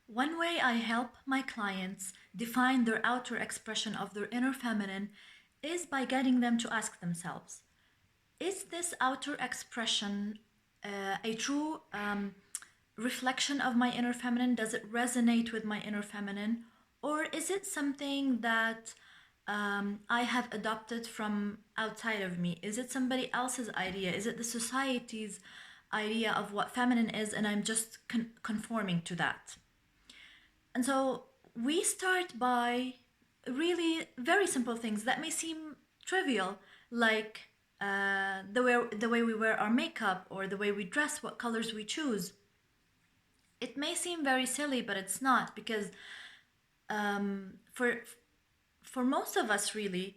One way I help my clients define their outer expression of their inner feminine is by getting them to ask themselves, is this outer expression a true reflection of my inner feminine? Does it resonate with my inner feminine? Or is it something that I have adopted from outside of me? Is it somebody else's idea? Is it the society's idea of what feminine is, and I'm just conforming to that? And so we start by really very simple things that may seem trivial, like the way we wear our makeup or the way we dress, what colors we choose. It may seem very silly, but it's not, because for most of us, really,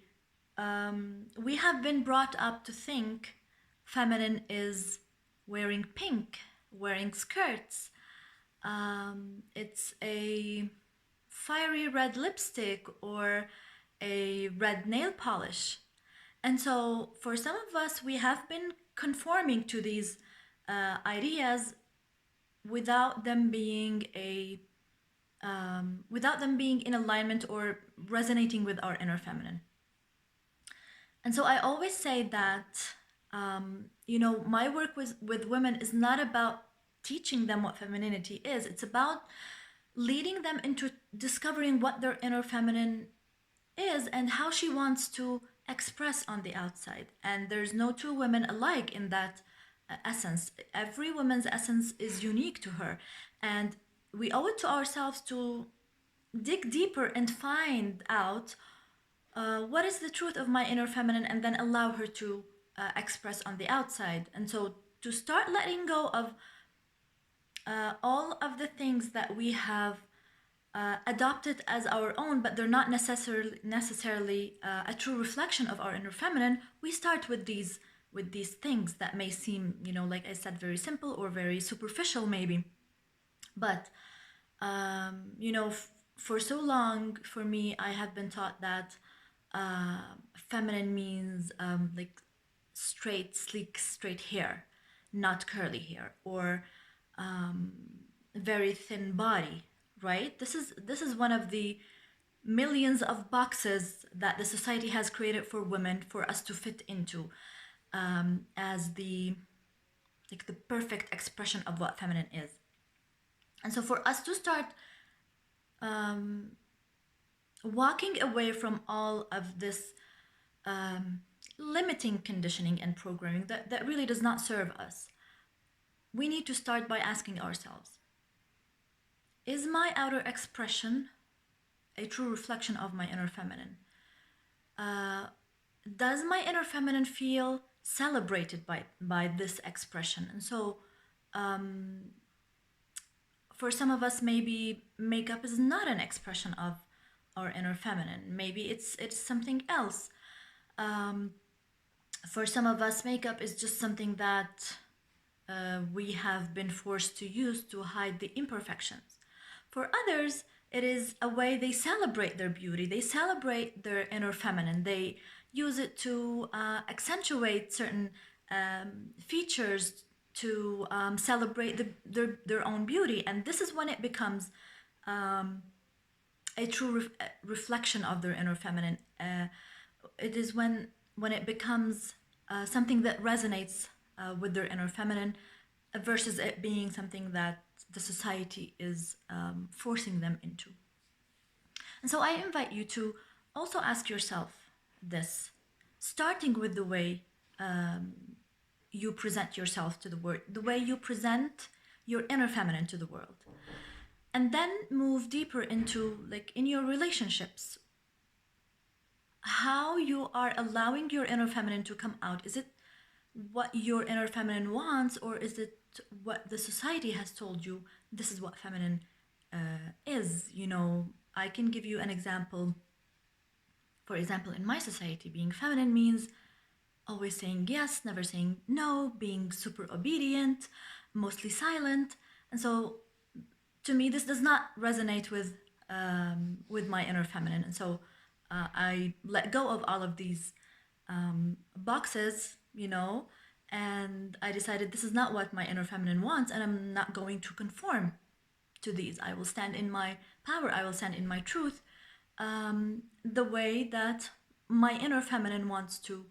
we have been brought up to think feminine is wearing pink, wearing skirts. It's a fiery red lipstick or a red nail polish. And so, for some of us, we have been conforming to these ideas without them being without them being in alignment or resonating with our inner feminine. And so, I always say that my work with women is not about teaching them what femininity is. It's about leading them into discovering what their inner feminine is and how she wants to express on the outside. And there's no two women alike in that essence. Every woman's essence is unique to her. And we owe it to ourselves to dig deeper and find out what is the truth of my inner feminine, and then allow her to express on the outside. And so to start letting go of all of the things that we have adopted as our own, but they're not necessarily a true reflection of our inner feminine. We start with these things that may seem, like I said, very simple or very superficial, maybe. But for so long, for me, I have been taught that feminine means like straight, sleek, straight hair, not curly hair, or very thin body, right? This is one of the millions of boxes that the society has created for women for us to fit into, as the perfect expression of what feminine is. And so for us to start walking away from all of this limiting conditioning and programming that really does not serve us, we need to start by asking ourselves, is my outer expression a true reflection of my inner feminine? Does my inner feminine feel celebrated by this expression? And so for some of us, maybe makeup is not an expression of our inner feminine. Maybe it's something else. For some of us, makeup is just something that we have been forced to use to hide the imperfections. For others, it is a way they celebrate their beauty, they celebrate their inner feminine, they use it to accentuate certain features, to celebrate their own beauty. And this is when it becomes a true reflection of their inner feminine. It is when it becomes something that resonates with their inner feminine, versus it being something that the society is forcing them into. And so I invite you to also ask yourself this, starting with the way you present yourself to the world, the way you present your inner feminine to the world. And then move deeper into, like, in your relationships, how you are allowing your inner feminine to come out. Is it what your inner feminine wants, or is it what the society has told you this is what feminine is? I can give you an example. For example, in my society, being feminine means always saying yes, never saying no, being super obedient, mostly silent. And so to me, this does not resonate with my inner feminine. And so I let go of all of these boxes, and I decided this is not what my inner feminine wants, and I'm not going to conform to these. I will stand in my power. I will stand in my truth, the way that my inner feminine wants to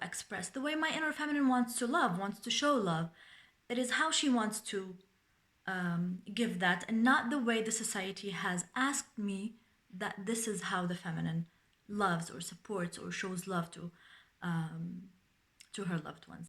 express, the way my inner feminine wants to love, wants to show love. It is how she wants to give that, and not the way the society has asked me that this is how the feminine loves or supports or shows love to her loved ones.